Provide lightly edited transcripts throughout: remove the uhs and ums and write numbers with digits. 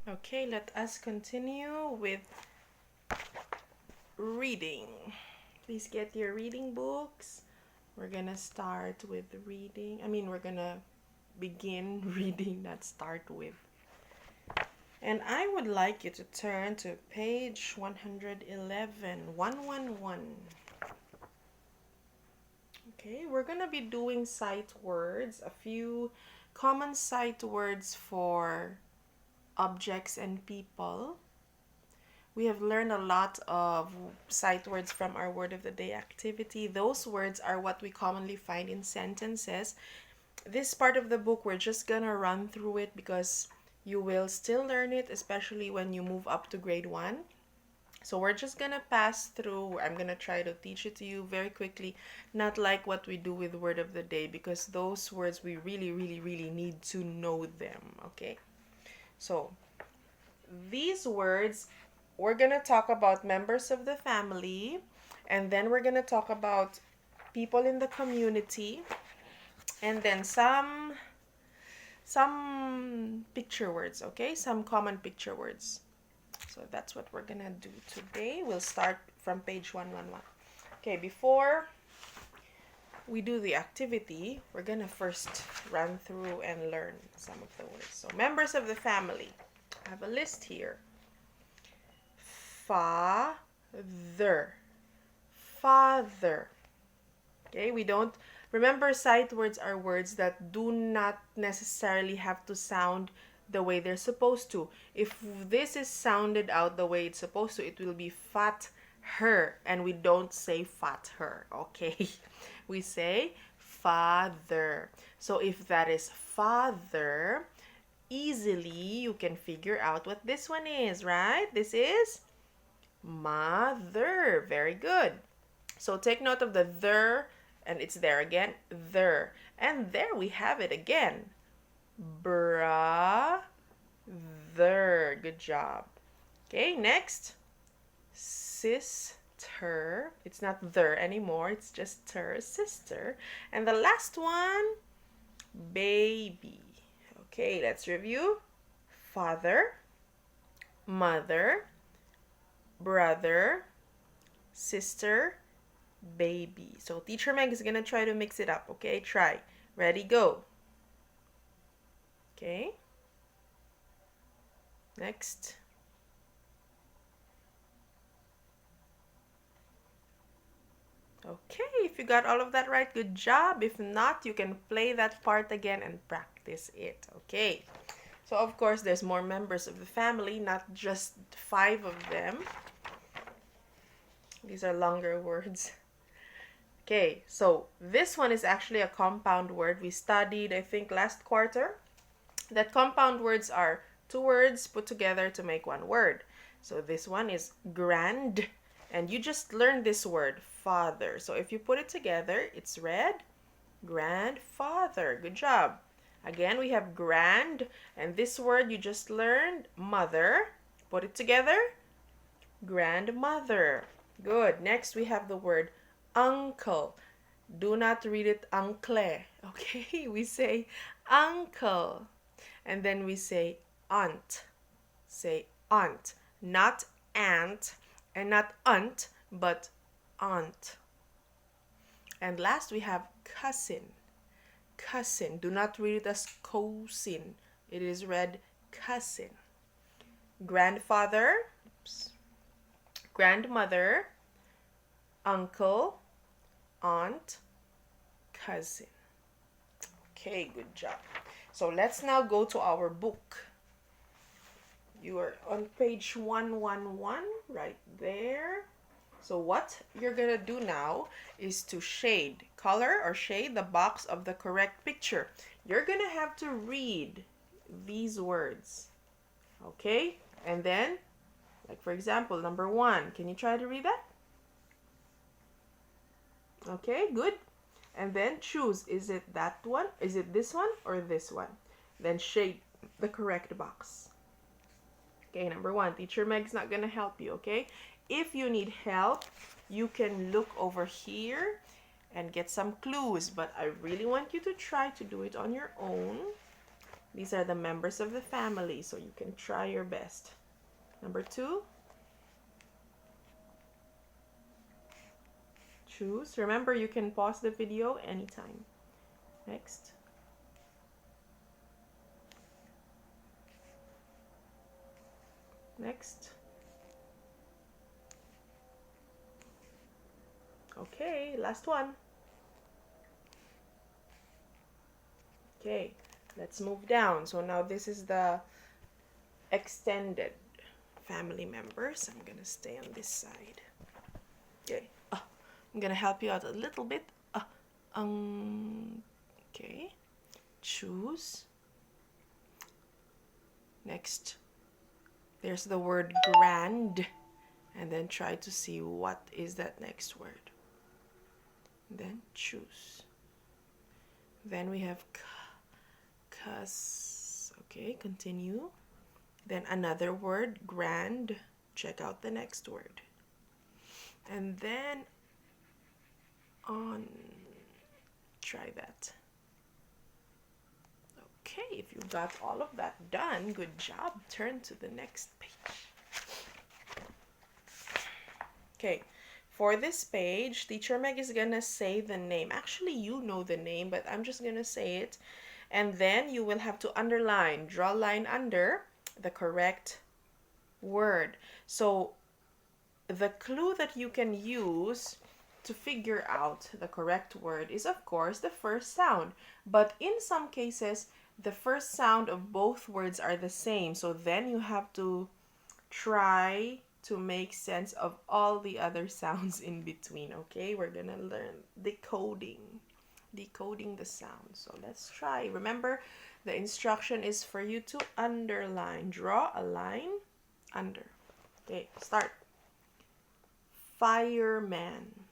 Okay, let us continue with reading. Please get your reading books. We're gonna start with reading. We're gonna begin reading, not start with. And I would like you to turn to page 111, 111. Okay, we're gonna be doing sight words, a few common sight words for objects and people. We have learned a lot of sight words from our word of the day activity. Those words are what we commonly find in sentences. This part of the book, we're just gonna run through it because you will still learn it, especially when you move up to grade 1. So we're just gonna pass through. I'm gonna try to teach it to you very quickly, not like what we do with word of the day, because those words we really need to know them. Okay, so these words, we're gonna talk about members of the family, and then we're gonna talk about people in the community, and then some picture words. Okay, some common picture words. So that's what we're gonna do today. We'll start from page 111. Okay, before we do the activity, we're gonna first run through and learn some of the words. So members of the family, I have a list here. Father. Father. Okay, we don't remember, sight words are words that do not necessarily have to sound the way they're supposed to. If this is sounded out the way it's supposed to, it will be fat her, and we don't say fat her. Okay, we say father. So if that is father, easily you can figure out what this one is, right? This is mother. Very good. So take note of the there, and it's there again, there. And there we have it again. Brother. Good job. Okay, next. Sister. It's not there anymore, it's just her, sister. And the last one, baby. Okay, let's review. Father, mother, brother, sister, baby. So Teacher Meg is gonna try to mix it up. Okay, try. Ready, go. Okay. Next. Okay, if you got all of that right, good job. If not, you can play that part again and practice it. Okay. So of course, there's more members of the family, not just 5 of them. These are longer words. Okay, so this one is actually a compound word. We studied, I think, last quarter that compound words are 2 words put together to make 1 word. So this one is grand, and you just learned this word, father. So if you put it together, it's read grandfather. Good job. Again, we have grand, and this word you just learned, mother. Put it together, grandmother. Good. Next, we have the word uncle. Do not read it uncle. Okay, we say uncle. And then we say aunt. Say aunt. Not aunt and not aunt, but aunt. And last, we have cousin. Cousin. Do not read it as cousin. It is read cousin. Grandfather. Oops. Grandmother. Uncle. Aunt. Cousin. Okay, good job. So let's now go to our book. You are on page 111 right there. So what you're gonna do now is to color or shade the box of the correct picture. You're gonna have to read these words. Okay? And then, like for example, number 1. Can you try to read that? Okay, good. And then choose, is it that one? Is it this one or this one? Then shade the correct box. Okay, number 1, Teacher Meg's not gonna help you, okay? If you need help, you can look over here and get some clues, but I really want you to try to do it on your own. These are the members of the family, so you can try your best. Number 2, choose. Remember, you can pause the video anytime. Next. Next. Okay, last one. Okay, let's move down. So now this is the extended family members. I'm gonna stay on this side. Okay, I'm gonna help you out a little bit. Okay, choose. Next, there's the word grand, and then try to see what is that next word. Then choose. Then we have cus. Okay, continue. Then another word, grand. Check out the next word. And then on. Try that. Okay, if you got all of that done, good job. Turn to the next page. Okay, for this page, Teacher Meg is gonna say the name. Actually, you know the name, but I'm just gonna say it. And then you will have to underline, draw a line under the correct word. So the clue that you can use to figure out the correct word is, of course, the first sound. But in some cases, the first sound of both words are the same. So then you have to try to make sense of all the other sounds in between. Okay, we're gonna learn decoding the sound. So let's try. Remember, the instruction is for you to underline. Draw a line under. Okay, start. Fireman.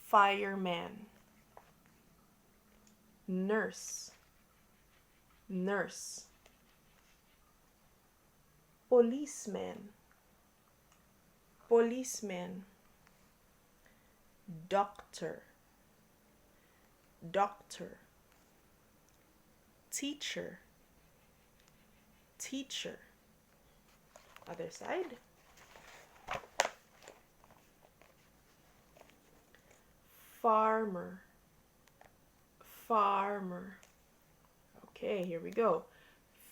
Fireman. Nurse. Nurse. Policeman. Policeman. Doctor. Doctor. Teacher. Teacher. Other side. Farmer. Farmer. Okay, here we go.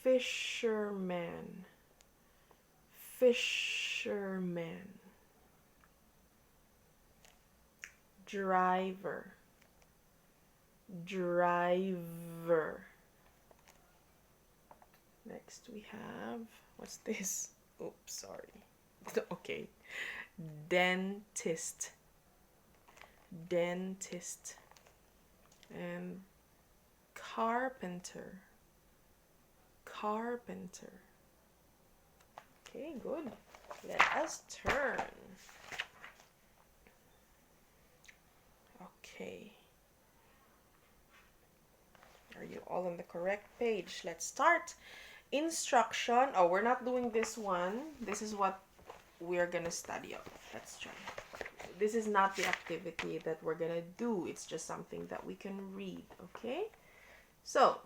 Fisherman. Fisherman. Driver. Driver. Next we have, what's this? Oops, sorry. Okay. Dentist. Dentist. And carpenter. Carpenter. Okay, good. Let us turn. Okay. Are you all on the correct page? Let's start. Instruction. Oh, we're not doing this one. This is what we're gonna study out. Let's try. This is not the activity that we're gonna do. It's just something that we can read. Okay. So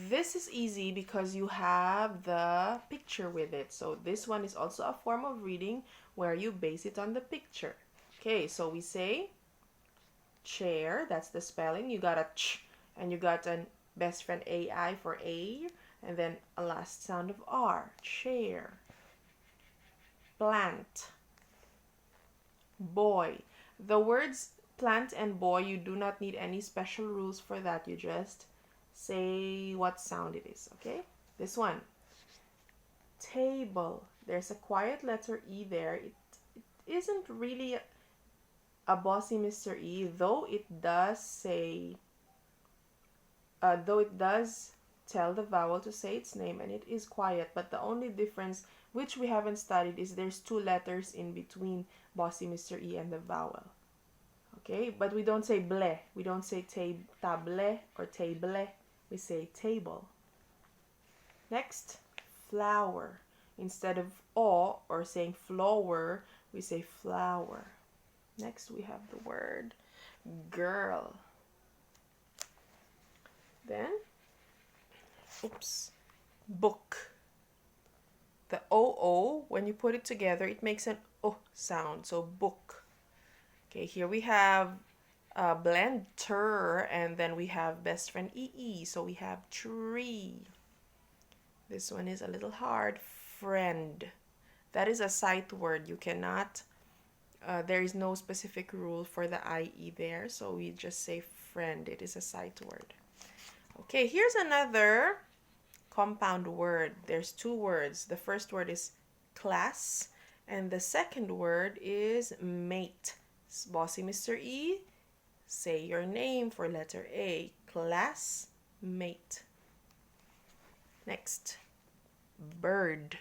this is easy because you have the picture with it. So this one is also a form of reading where you base it on the picture. Okay, so we say chair, that's the spelling. You got a ch, and you got a best friend AI for A, and then a last sound of R, chair. Plant. Boy. The words plant and boy, you do not need any special rules for that. You just say what sound it is, okay? This one. Table. There's a quiet letter E there. It isn't really a bossy Mr. E, though it does say, though it does tell the vowel to say its name, and it is quiet, but the only difference, which we haven't studied, is there's two letters in between bossy Mr. E and the vowel. Okay, but we don't say ble. We don't say table or table. We say table. Next, flower. Instead of o or saying flower, we say flower. Next, we have the word girl. Then, oops, book. The O-O, when you put it together, it makes an O sound. So book. Okay, here we have blend ter, and then we have best friend EE. So we have tree. This one is a little hard. Friend. That is a sight word. You cannot, there is no specific rule for the IE there. So we just say friend. It is a sight word. Okay, here's another compound word. There's two words. The first word is class, and the second word is mate. Bossy Mr. E, say your name for letter A. Classmate. Next, bird.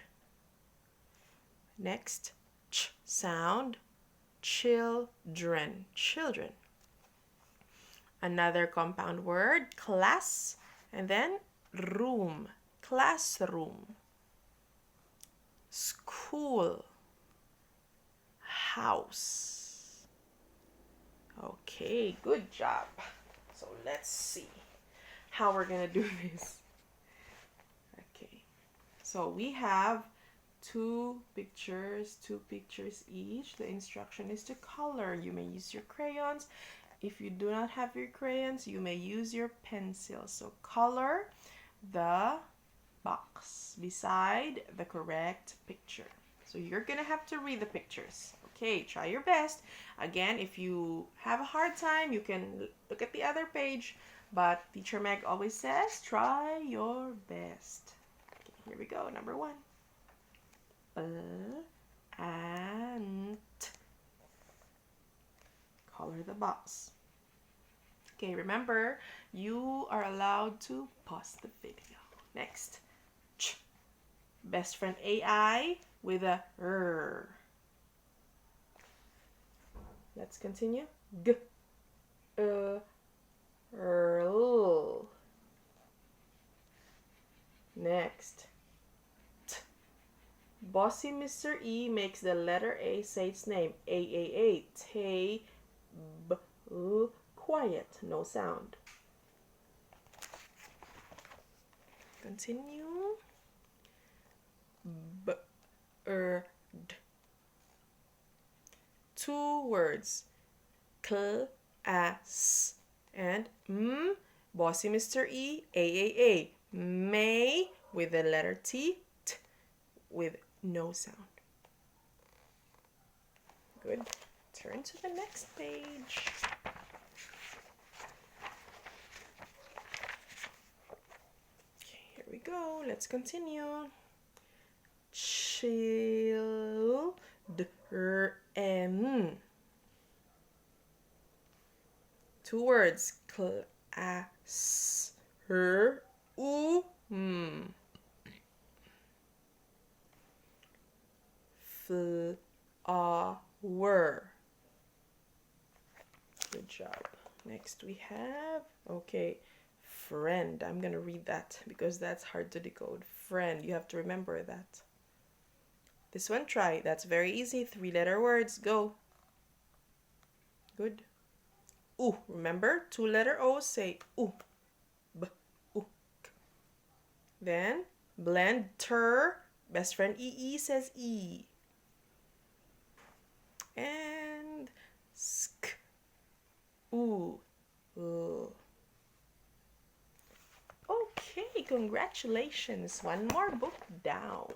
Next, ch sound, children. Children. Another compound word, class, and then room. Classroom. School. House. Okay, good job. So let's see how we're gonna do this. Okay, so we have two pictures each. The instruction is to color. You may use your crayons. If you do not have your crayons, you may use your pencil. So color the box beside the correct picture. So you're gonna have to read the pictures. Okay, try your best. Again, if you have a hard time, you can look at the other page, but Teacher Meg always says, try your best. Okay, here we go. Number 1. Ant. Color the box. Okay, remember, you are allowed to pause the video. Next, ch. Best friend AI with a R. Let's continue. G. Earl. Next, T. Bossy Mr. E makes the letter A say its name. A. Tay. B. Quiet. No sound. Continue. Bird. 2 words. Class and Bossy Mr. E. A. May with the letter T. T with no sound. Good. Turn to the next page. Okay, here we go. Let's continue. Children. 2 words. Class. Flower. Good job. Next we have, okay, friend. I'm gonna read that because that's hard to decode. Friend, you have to remember that. This one, try. That's very easy. 3-letter words. Go. Good. Ooh. Remember, 2-letter O. Say ooh. B. Ook. Then, blend ter. Best friend EE says E. And sk. Ooh. Okay, congratulations. One more book down.